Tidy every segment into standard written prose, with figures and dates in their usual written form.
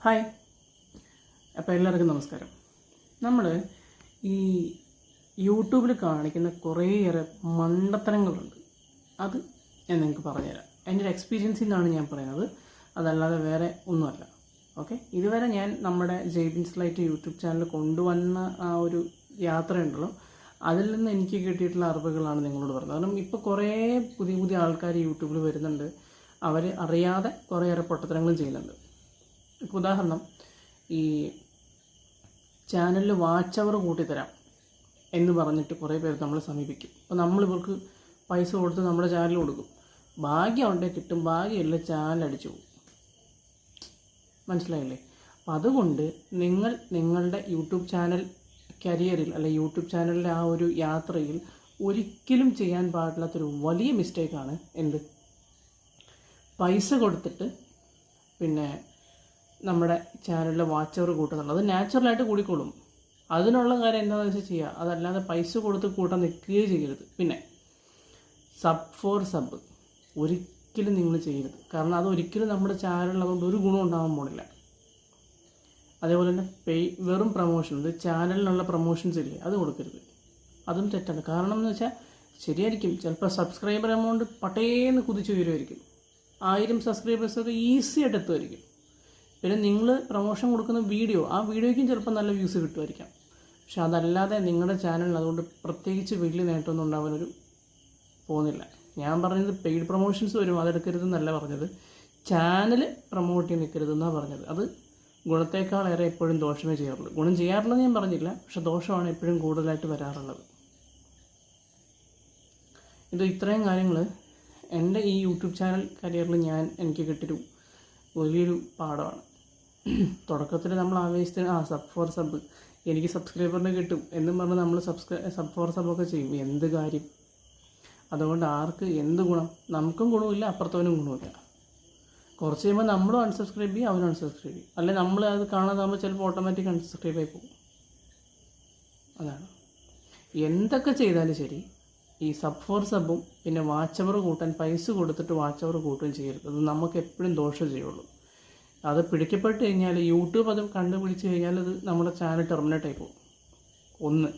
Hi, അപ്പോൾ എല്ലാവർക്കും നമസ്കാരം. നമ്മൾ ഈ യൂട്യൂബിൽ കാണിക്കുന്ന കുറേയേറെ മണ്ടത്തരങ്ങളുണ്ട്. അത് ഞാൻ നിങ്ങൾക്ക് പറഞ്ഞുതരാം. എൻ്റെ ഒരു എക്സ്പീരിയൻസിൽ നിന്നാണ് ഞാൻ പറയുന്നത്, അതല്ലാതെ വേറെ ഒന്നുമല്ല. ഓക്കെ, ഇതുവരെ ഞാൻ നമ്മുടെ ജെയ്ബിൻസ് ലൈറ്റ് യൂട്യൂബ് ചാനൽ കൊണ്ടുവന്ന ആ ഒരു യാത്രയുണ്ടല്ലോ, അതിൽ നിന്ന് എനിക്ക് കിട്ടിയിട്ടുള്ള അറിവുകളാണ് നിങ്ങളോട് പറയുന്നത്. കാരണം ഇപ്പോൾ കുറേ പുതിയ പുതിയ ആൾക്കാർ യൂട്യൂബിൽ വരുന്നുണ്ട്. അവർ അറിയാതെ കുറേയേറെ പൊട്ടത്തരങ്ങളും ചെയ്യുന്നുണ്ട്. ഇപ്പോൾ ഉദാഹരണം, ഈ ചാനലിൽ വാച്ച് അവർ കൂട്ടിത്തരാം എന്ന് പറഞ്ഞിട്ട് കുറേ പേര് നമ്മളെ സമീപിക്കും. അപ്പോൾ നമ്മളിവർക്ക് പൈസ കൊടുത്ത് നമ്മുടെ ചാനൽ കൊടുക്കും. ഭാഗ്യം ഉണ്ടെങ്കിൽ കിട്ടും, ഭാഗ്യമില്ല ചാനൽ അടിച്ചു പോകും. മനസ്സിലായില്ലേ? അപ്പം അതുകൊണ്ട് നിങ്ങളുടെ യൂട്യൂബ് ചാനൽ കരിയറിൽ അല്ലെ യൂട്യൂബ് ചാനലിൻ്റെ ആ ഒരു യാത്രയിൽ ഒരിക്കലും ചെയ്യാൻ പാടില്ലാത്തൊരു വലിയ മിസ്റ്റേക്കാണ് എന്ത്, പൈസ കൊടുത്തിട്ട് പിന്നെ നമ്മുടെ ചാനലിലെ വാച്ച് അവർ കൂട്ടുന്നുള്ളത്. അത് നാച്ചുറലായിട്ട് കൂടിക്കോളും. അതിനുള്ള കാര്യം എന്താണെന്ന് വെച്ചാൽ ചെയ്യുക, അതല്ലാതെ പൈസ കൊടുത്ത് കൂട്ടാൻ നിൽക്കുകയും ചെയ്യരുത്. പിന്നെ സബ് ഒരിക്കലും നിങ്ങൾ ചെയ്യരുത്. കാരണം അതൊരിക്കലും നമ്മുടെ ചാനലിൽ അതുകൊണ്ട് ഒരു ഗുണം ഉണ്ടാകാൻ പോണില്ല. അതേപോലെ തന്നെ വെറും പ്രൊമോഷൻ, ഇത് ചാനലിനുള്ള പ്രൊമോഷൻസ് ഇല്ലേ, അത് കൊടുക്കരുത്. അതും തെറ്റാണ്. കാരണം എന്ന് വെച്ചാൽ ശരിയായിരിക്കും, ചിലപ്പോൾ സബ്സ്ക്രൈബർ എമൗണ്ട് പട്ടേന്ന് കുതിച്ച് വരുമായിരിക്കും. 1000 സബ്സ്ക്രൈബേഴ്സൊക്കെ ഈസി ആയിട്ട് എത്തുമായിരിക്കും. പിന്നെ നിങ്ങൾ പ്രൊമോഷൻ കൊടുക്കുന്ന വീഡിയോ, ആ വീഡിയോയ്ക്കും ചിലപ്പോൾ നല്ല വ്യൂസ് കിട്ടുമായിരിക്കാം. പക്ഷെ അതല്ലാതെ നിങ്ങളുടെ ചാനലിൽ അതുകൊണ്ട് പ്രത്യേകിച്ച് വലിയ നേട്ടമൊന്നും ഉണ്ടാവാനൊരു പോകുന്നില്ല. ഞാൻ പറഞ്ഞത് പെയ്ഡ് പ്രൊമോഷൻസ് വരും, അതെടുക്കരുതെന്നല്ല പറഞ്ഞത്. ചാനൽ പ്രൊമോട്ട് ചെയ്ത് നിൽക്കരുതെന്നാണ് പറഞ്ഞത്. അത് ഗുണത്തേക്കാളേറെ എപ്പോഴും ദോഷമേ ചെയ്യാറുള്ളൂ. ഗുണം ചെയ്യാറുള്ളത് ഞാൻ പറഞ്ഞില്ല, പക്ഷെ ദോഷമാണ് എപ്പോഴും കൂടുതലായിട്ട് വരാറുള്ളത്. ഇത്രയും കാര്യങ്ങൾ എൻ്റെ ഈ യൂട്യൂബ് ചാനൽ കരിയറിൽ എനിക്ക് കിട്ടിയൊരു വലിയൊരു പാഠമാണ്. തുടക്കത്തിൽ നമ്മൾ ആവേശത്തിന് സബ് എനിക്ക് സബ്സ്ക്രൈബറിന് കിട്ടും എന്നും പറഞ്ഞ് നമ്മൾ സബൊക്കെ ചെയ്യും. എന്ത് കാര്യം? അതുകൊണ്ട് ആർക്ക് എന്ത് ഗുണം? നമുക്കും ഗുണമില്ല, അപ്പുറത്തവനും ഗുണമില്ല. കുറച്ച് കഴിയുമ്പോൾ നമ്മളും അൺസബ്സ്ക്രൈബ് ചെയ്യും, അവനും അൺസബ്സ്ക്രൈബ് ചെയ്യും. അല്ലെങ്കിൽ നമ്മൾ അത് കാണാതാകുമ്പോൾ ചിലപ്പോൾ ഓട്ടോമാറ്റിക് അൺസബ്സ്ക്രൈബ് ആയി പോകും. അതാണ്. എന്തൊക്കെ ചെയ്താലും ശരി, ഈ സബും പിന്നെ വാച്ച് അവർ കൂട്ടാൻ പൈസ കൊടുത്തിട്ട് വാച്ച് അവർ കൂട്ടുകയും ചെയ്യരുത്. അത് നമുക്ക് എപ്പോഴും ദോഷം ചെയ്യുള്ളൂ. അത് പിടിക്കപ്പെട്ട് കഴിഞ്ഞാൽ യൂട്യൂബ് അത് കണ്ടുപിടിച്ച് കഴിഞ്ഞാൽ അത് നമ്മുടെ ചാനൽ ടെർമിനേറ്റ് ആയി പോകും. ഒന്ന്.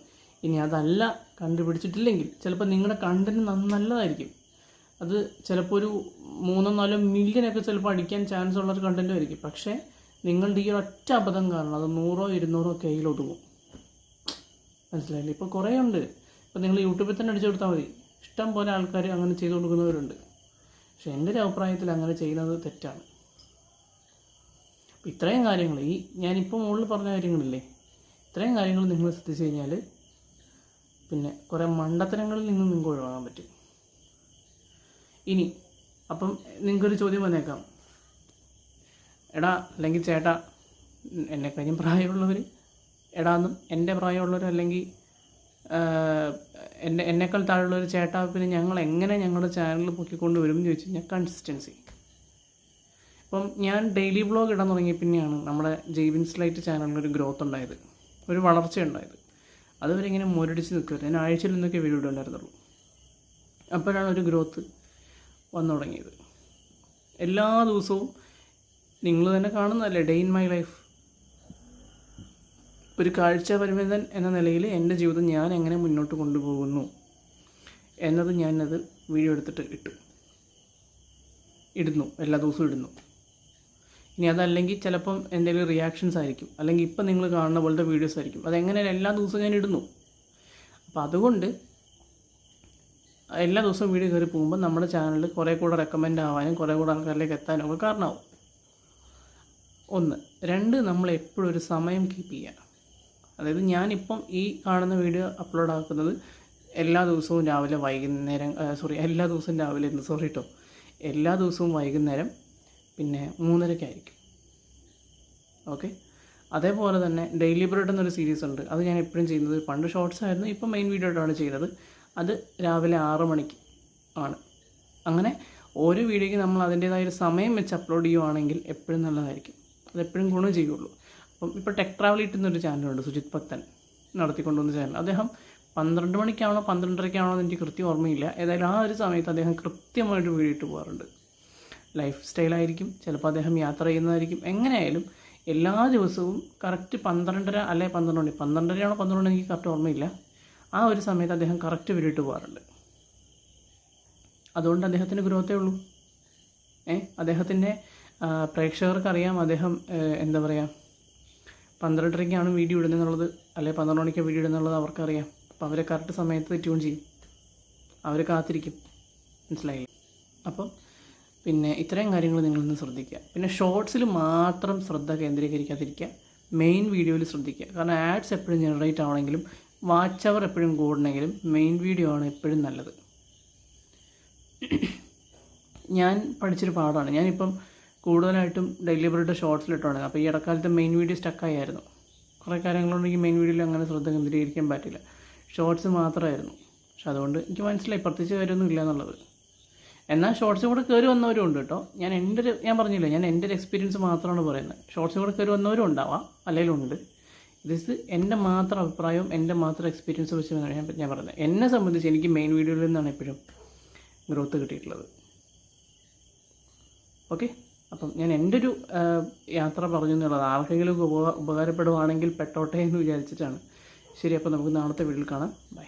ഇനി അതല്ല കണ്ടുപിടിച്ചിട്ടില്ലെങ്കിൽ ചിലപ്പോൾ നിങ്ങളുടെ കണ്ടന്റ് നല്ലതായിരിക്കും. അത് ചിലപ്പോൾ ഒരു 3-4 മില്യനൊക്കെ ചിലപ്പോൾ അടിക്കാൻ ചാൻസ് ഉള്ളൊരു കണ്ടൻറ്റും ആയിരിക്കും. പക്ഷേ നിങ്ങളുടെ ഈ ഒറ്റ അബദ്ധം കാരണം അത് 100-200 കയ്യിലൊതുങ്ങും. മനസ്സിലായില്ലേ? ഇപ്പോൾ കുറേ ഉണ്ട്. ഇപ്പോൾ നിങ്ങൾ യൂട്യൂബിൽ തന്നെ അടിച്ചു കൊടുത്താൽ മതി, ഇഷ്ടം പോലെ ആൾക്കാർ അങ്ങനെ ചെയ്തു കൊടുക്കുന്നവരുണ്ട്. പക്ഷെ എൻ്റെ ഒരു അഭിപ്രായത്തിൽ അങ്ങനെ ചെയ്യുന്നത് തെറ്റാണ്. അപ്പോൾ ഇത്രയും കാര്യങ്ങൾ, ഞാനിപ്പോൾ മുകളിൽ പറഞ്ഞ കാര്യങ്ങളില്ലേ, ഇത്രയും കാര്യങ്ങൾ നിങ്ങൾ ശ്രദ്ധിച്ചു കഴിഞ്ഞാൽ പിന്നെ കുറേ മണ്ടത്തരങ്ങളിൽ നിന്ന് നിങ്ങൾക്ക് ഒഴിവാക്കാൻ പറ്റും. ഇനി അപ്പം നിങ്ങൾക്കൊരു ചോദ്യം വന്നേക്കാം, എടാ അല്ലെങ്കിൽ ചേട്ടാ, എന്നെ കഴിഞ്ഞ പ്രായമുള്ളവർ എടാന്നും, എൻ്റെ പ്രായമുള്ളവർ അല്ലെങ്കിൽ എന്നേക്കാൾ താഴെയുള്ളൊരു ചേട്ടാ, പിന്നെ ഞങ്ങൾ എങ്ങനെ ഞങ്ങളുടെ ചാനൽ പൊക്കിക്കൊണ്ട് വരും എന്ന് ചോദിച്ചു കഴിഞ്ഞാൽ കൺസിസ്റ്റൻസി. ഇപ്പം ഞാൻ ഡെയിലി വ്ളോഗ് ഇടാൻ തുടങ്ങിയ പിന്നെയാണ് നമ്മുടെ ജെയ്ബിൻസ് ലൈറ്റ് ചാനലിനൊരു ഗ്രോത്ത് ഉണ്ടായത്, ഒരു വളർച്ച ഉണ്ടായത്. അതുവരെ ഇങ്ങനെ മുരടിച്ച് നിൽക്കുമായിരുന്നു. ഞാൻ ആഴ്ചയിൽ നിന്നൊക്കെ വീഡിയോ ഉണ്ടായിരുന്നുള്ളൂ. അപ്പോഴാണ് ഒരു ഗ്രോത്ത് വന്നു തുടങ്ങിയത്. എല്ലാ ദിവസവും നിങ്ങൾ തന്നെ കാണുന്നതല്ലേ ഡേ ഇൻ മൈ ലൈഫ്. ഒരു കാഴ്ച പരിമിതൻ എന്ന നിലയിൽ എൻ്റെ ജീവിതം ഞാൻ എങ്ങനെ മുന്നോട്ട് കൊണ്ടുപോകുന്നു എന്നത് ഞാനത് വീഡിയോ എടുത്തിട്ട് ഇടുന്നു, എല്ലാ ദിവസവും ഇടുന്നു. ഇനി അതല്ലെങ്കിൽ ചിലപ്പം എന്തെങ്കിലും റിയാക്ഷൻസ് ആയിരിക്കും, അല്ലെങ്കിൽ ഇപ്പം നിങ്ങൾ കാണുന്ന പോലത്തെ വീഡിയോസ് ആയിരിക്കും. അതെങ്ങനെ എല്ലാ ദിവസവും ഞാൻ ഇടുന്നു. അപ്പോൾ അതുകൊണ്ട് എല്ലാ ദിവസവും വീഡിയോ കയറി പോകുമ്പോൾ നമ്മുടെ ചാനൽ കുറേ കൂടെ റെക്കമെൻഡ് ആവാനും കുറേ കൂടെ ആൾക്കാരിലേക്ക് എത്താനും ഒക്കെ കാരണമാവും. 1. 2, നമ്മൾ എപ്പോഴും ഒരു സമയം കീപ്പ് ചെയ്യുക. അതായത് ഞാനിപ്പം ഈ കാണുന്ന വീഡിയോ അപ്ലോഡ് ആക്കുന്നത് എല്ലാ ദിവസവും രാവിലെ വൈകുന്നേരം എല്ലാ ദിവസവും രാവിലെ എല്ലാ ദിവസവും വൈകുന്നേരം പിന്നെ 3:30 ഓക്കെ. അതേപോലെ തന്നെ ഡെയിലി ബ്രെഡ് എന്നൊരു സീരീസ് ഉണ്ട്. അത് ഞാൻ എപ്പോഴും ചെയ്യുന്നത്, പണ്ട് ഷോർട്സ് ആയിരുന്നു, ഇപ്പം മെയിൻ വീഡിയോ ആയിട്ടാണ് ചെയ്യുന്നത്. അത് രാവിലെ 6 മണിക്ക് ആണ്. അങ്ങനെ ഓരോ വീഡിയോയ്ക്ക് നമ്മൾ അതിൻ്റേതായൊരു സമയം വെച്ച് അപ്ലോഡ് ചെയ്യുവാണെങ്കിൽ എപ്പോഴും നല്ലതായിരിക്കും, അതെപ്പോഴും ഗുണം ചെയ്യുള്ളൂ. അപ്പം ഇപ്പോൾ ടെക് ട്രാവൽ ഇട്ടുന്നൊരു ചാനലുണ്ട്, സുജിത് ഭക്തൻ നടത്തിക്കൊണ്ടുവന്ന ചാനൽ. അദ്ദേഹം 12 മണിക്കാണോ 12:30-ആണോ എന്ന് എനിക്ക് കൃത്യം ഓർമ്മയില്ല. ഏതായാലും ആ ഒരു സമയത്ത് അദ്ദേഹം കൃത്യമായിട്ട് വീഡിയോ ഇട്ട് പോകാറുണ്ട്. ലൈഫ് സ്റ്റൈലായിരിക്കും, ചിലപ്പോൾ അദ്ദേഹം യാത്ര ചെയ്യുന്നതായിരിക്കും. എങ്ങനെയായാലും എല്ലാ ദിവസവും കറക്റ്റ് 12:30 അല്ലെ 12 മണി, 12:30 12 എനിക്ക് കറക്റ്റ് ഓർമ്മയില്ല, ആ ഒരു സമയത്ത് അദ്ദേഹം കറക്റ്റ് വീഡിയോ ഇട്ട് പോകാറുണ്ട്. അതുകൊണ്ട് അദ്ദേഹത്തിന് ഗ്രോത്തേ ഉള്ളൂ. അദ്ദേഹത്തിൻ്റെ പ്രേക്ഷകർക്കറിയാം അദ്ദേഹം എന്താ പറയുക 12:30-ക്കാണ് വീഡിയോ ഇടുന്നതെന്നുള്ളത്, അല്ലെങ്കിൽ 12 മണിക്ക് വീഡിയോ ഇടുന്നുള്ളത് അവർക്കറിയാം. അപ്പോൾ അവർ കറക്റ്റ് സമയത്ത് ട്യൂൺ ചെയ്യും, അവർ കാത്തിരിക്കും. മനസ്സിലായില്ലേ? അപ്പം പിന്നെ ഇത്രയും കാര്യങ്ങൾ നിങ്ങളൊന്ന് ശ്രദ്ധിക്കുക. പിന്നെ ഷോർട്സിൽ മാത്രം ശ്രദ്ധ കേന്ദ്രീകരിക്കാതിരിക്കുക, മെയിൻ വീഡിയോയിൽ ശ്രദ്ധിക്കുക. കാരണം ആഡ്സ് എപ്പോഴും ജനറേറ്റ് ആവണമെങ്കിലും വാച്ച് അവർ എപ്പോഴും കൂടണമെങ്കിലും മെയിൻ വീഡിയോ ആണ് എപ്പോഴും നല്ലത്. ഞാൻ പഠിച്ചൊരു പാഠമാണ്. ഞാനിപ്പം കൂടുതലായിട്ടും ഡെയിലി ബ്രെഡ് ഷോർട്സിലിട്ടാണ്. അപ്പോൾ ഈ ഇടക്കാലത്ത് മെയിൻ വീഡിയോ സ്റ്റക്കായിരുന്നു. കുറേ കാര്യങ്ങളുണ്ടെങ്കിൽ മെയിൻ വീഡിയോയിൽ അങ്ങനെ ശ്രദ്ധ കേന്ദ്രീകരിക്കാൻ പറ്റില്ല, ഷോർട്സ് മാത്രമായിരുന്നു. പക്ഷെ അതുകൊണ്ട് എനിക്ക് മനസ്സിലായി പ്രത്യേകിച്ച് കാര്യമൊന്നും ഇല്ല എന്നുള്ളത്. എന്നാൽ ഷോർട്സും കൂടെ കയറി വന്നവരും ഉണ്ട് കേട്ടോ. ഞാൻ പറഞ്ഞില്ല, ഞാൻ എൻ്റെ ഒരു എക്സ്പീരിയൻസ് മാത്രമാണ് പറയുന്നത്. ഷോർട്സും കൂടെ കയറി വന്നവരും ഉണ്ടാവാം, അല്ലെങ്കിൽ ഉണ്ട്. ഇത് എൻ്റെ മാത്രം അഭിപ്രായവും എൻ്റെ മാത്രം എക്സ്പീരിയൻസ് വെച്ച് ഞാൻ പറയുന്നത്. എന്നെ സംബന്ധിച്ച് എനിക്ക് മെയിൻ വീഡിയോയിൽ നിന്നാണ് എപ്പോഴും ഗ്രോത്ത് കിട്ടിയിട്ടുള്ളത്. ഓക്കെ, അപ്പം ഞാൻ എൻ്റെ ഒരു യാത്ര പറഞ്ഞു എന്നുള്ളത് ആർക്കെങ്കിലും ഉപകാരപ്പെടുവാണെങ്കിൽ പെട്ടോട്ടെ എന്ന് വിചാരിച്ചിട്ടാണ്. ശരി, അപ്പോൾ നമുക്ക് നാളത്തെ വീഡിയോയിൽ കാണാം. ബൈ.